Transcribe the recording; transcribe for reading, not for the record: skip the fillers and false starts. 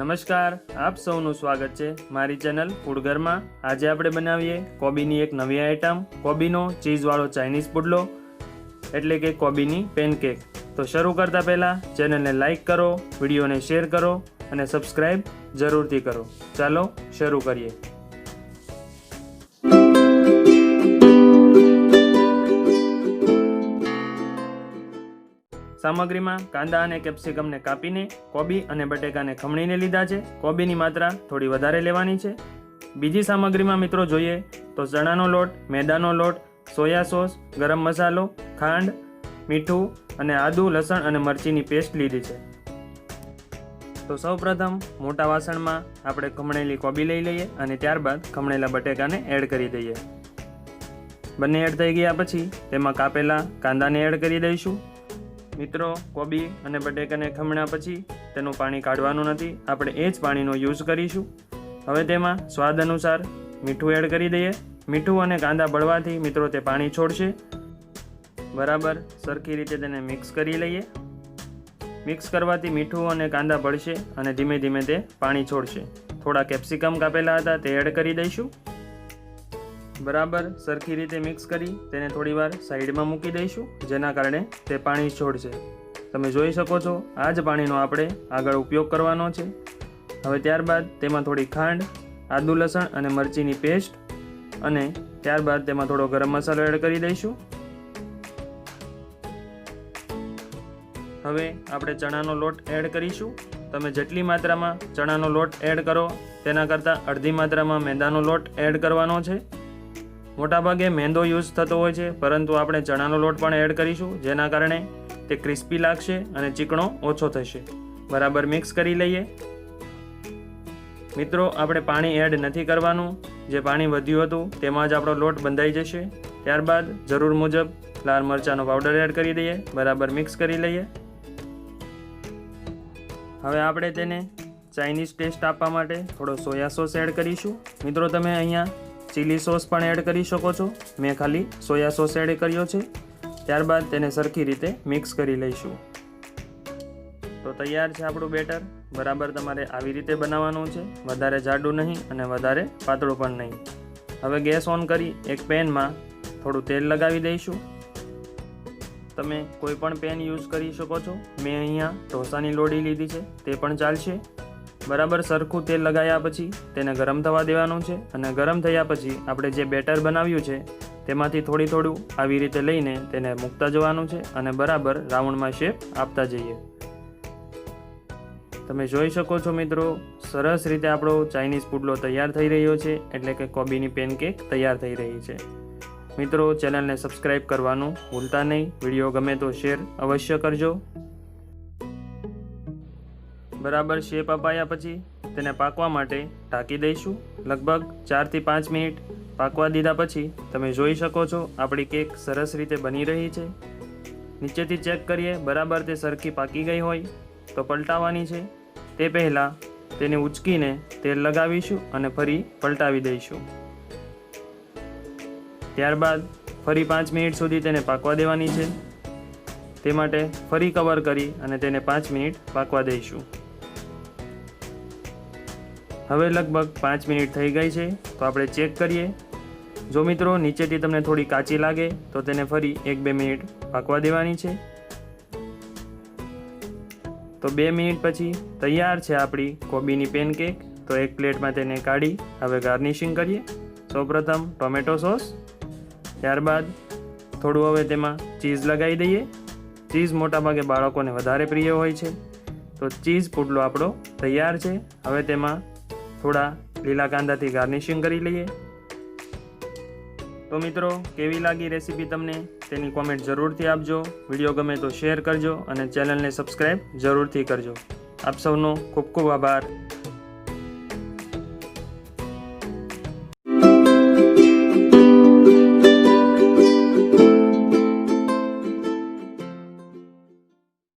નમસ્કાર, આપ સૌનું સ્વાગત છે મારી ચેનલ ફૂડઘરમાં। આજે આપણે બનાવીએ કોબીની એક નવી આઈટમ, કોબીનો ચીઝવાળો ચાઇનીઝ પુડલો એટલે કે કોબીની પેનકેક। તો શરૂ કરતા પહેલાં ચેનલને લાઇક કરો, વિડીયોને શેર કરો અને સબસ્ક્રાઈબ જરૂરથી કરો। ચાલો શરૂ કરીએ। સામગ્રીમાં કાંદા અને કેપ્સિકમને કાપીને કોબી અને બટેકાને ખમણીને લીધા છે। કોબીની માત્રા થોડી વધારે લેવાની છે। બીજી સામગ્રીમાં મિત્રો જોઈએ તો ચણાનો લોટ, મેદાનો લોટ, સોયા સોસ, ગરમ મસાલો, ખાંડ, મીઠું અને આદુ, લસણ અને મરચીની પેસ્ટ લીધી છે। તો સૌપ્રથમ મોટા વાસણમાં આપણે ખમણેલી કોબી લઈ લઈએ અને ત્યારબાદ ખમણેલા બટેકાને એડ કરી દઈએ। બંને એડ થઈ ગયા પછી તેમાં કાપેલા કાંદાને એડ કરી દઈશું। મિત્રો, કોબી અને બટેકાને ખમણ્યા પછી તેનું પાણી કાઢવાનું નથી, આપણે એ જ પાણીનો યુઝ કરીશું। હવે તેમાં સ્વાદ અનુસાર મીઠું એડ કરી દઈએ। મીઠું અને કાંદા બળવાથી મિત્રો તે પાણી છોડશે। બરાબર સરખી રીતે તેને મિક્સ કરી લઈએ। મિક્સ કરવાથી મીઠું અને કાંદા બળશે અને ધીમે ધીમે તે પાણી છોડશે। થોડા કેપ્સિકમ કાપેલા હતા તે એડ કરી દઈશું। બરાબર સરખી રીતે મિક્સ કરી તેને થોડીવાર સાઈડમાં મૂકી દઈશું, જેના કારણે તે પાણી છોડશે। તમે જોઈ શકો છો આ જ પાણીનો આપણે આગળ ઉપયોગ કરવાનો છે। હવે ત્યારબાદ તેમાં થોડી ખાંડ, આદુ, લસણ અને મરચીની પેસ્ટ અને ત્યારબાદ તેમાં થોડો ગરમ મસાલો એડ કરી દઈશું। હવે આપણે ચણાનો લોટ એડ કરીશું। તમે જેટલી માત્રામાં ચણાનો લોટ એડ કરો તેના કરતાં અડધી માત્રામાં મેદાનો લોટ એડ કરવાનો છે। મોટાભાગે મેંદો યુઝ થતો હોય છે, પરંતુ આપણે ચણાનો લોટ પણ એડ કરીશું, જેના કારણે તે ક્રિસ્પી લાગશે અને ચીકણો ઓછો થશે। બરાબર મિક્સ કરી લઈએ। મિત્રો, આપણે પાણી એડ નથી કરવાનું, જે પાણી વધ્યું હતું તેમાં જ આપણો લોટ બંધાઈ જશે। ત્યારબાદ જરૂર મુજબ લાલ મરચાંનો પાવડર એડ કરી દઈએ। બરાબર મિક્સ કરી લઈએ। હવે આપણે તેને ચાઇનીઝ ટેસ્ટ આપવા માટે થોડો સોયા સોસ એડ કરીશું। મિત્રો, તમે અહીંયા ચીલી સોસ પણ એડ કરી શકો છો, મેં ખાલી સોયા સોસ એડ કર્યો છે। ત્યારબાદ તેને સરખી રીતે મિક્સ કરી લઈશું। તો તૈયાર છે આપણું બેટર। બરાબર તમારે આવી રીતે બનાવવાનું છે, વધારે જાડું નહીં અને વધારે પાતળું પણ નહીં। હવે ગેસ ઓન કરી એક પેનમાં થોડું તેલ લગાવી દઈશું। તમે કોઈ પણ પેન યુઝ કરી શકો છો, મેં અહીંયા ઢોસાની લોડી લીધી છે, તે પણ ચાલશે। બરાબર સરખું તેલ લગાવ્યા પછી તેને ગરમ થવા દેવાનું છે અને ગરમ થયા પછી આપણે જે બેટર બનાવ્યું છે તેમાંથી થોડું આવી રીતે લઈને તેને મૂકતા જવાનું છે અને બરાબર રાઉન્ડમાં શેપ આપતા જઈએ। તમે જોઈ શકો છો મિત્રો, સરસ રીતે આપણો ચાઇનીઝ પુડલો તૈયાર થઈ રહ્યો છે, એટલે કે કોબીની પેનકેક તૈયાર થઈ રહી છે। મિત્રો, ચેનલને સબસ્ક્રાઈબ કરવાનું ભૂલતા નહીં, વિડીયો ગમે તો શેર અવશ્ય કરજો। બરાબર શેપ અપાયા પછી તેને પાકવા માટે ઢાંકી દઈશું। લગભગ 4 થી 5 મિનિટ પાકવા દીધા પછી તમે જોઈ શકો છો આપણી કેક સરસ રીતે બની રહી છે। નીચેથી ચેક કરીએ, બરાબર તે સરખી પાકી ગઈ હોય તો પલટાવવાની છે। તે પહેલાં તેને ઉચકીને તેલ લગાવીશું અને ફરી પલટાવી દઈશું। ત્યારબાદ ફરી 5 મિનિટ સુધી તેને પાકવા દેવાની છે। તે માટે ફરી કવર કરી અને તેને 5 મિનિટ પાકવા દઈશું। હવે લગભગ 5 મિનિટ થઈ ગઈ છે, તો આપણે ચેક કરીએ। જો મિત્રો નીચેથી તમને થોડી કાચી લાગે તો તેને ફરી 1-2 મિનિટ પાકવા દેવાની છે। તો 2 મિનિટ પછી તૈયાર છે આપણી કોબીની પેનકેક। તો એક પ્લેટમાં તેને કાઢી હવે ગાર્નિશિંગ કરીએ। સૌપ્રથમ ટોમેટો સોસ, ત્યારબાદ થોડું હવે તેમાં ચીઝ લગાવી દઈએ। ચીઝ મોટાભાગે બાળકોને વધારે પ્રિય હોય છે, તો ચીઝ પુડલો આપણો તૈયાર છે। હવે તેમાં થોડા લીલા કાંદાથી ગાર્નિશિંગ કરી લઈએ। તો મિત્રો, કેવી લાગી રેસીપી તમને તેની કોમેન્ટ જરૂરથી આપજો। વિડીયો ગમે તો શેર કરજો અને ચેનલને સબસ્ક્રાઈબ જરૂરથી કરજો। આપ સૌનો ખૂબ ખૂબ આભાર।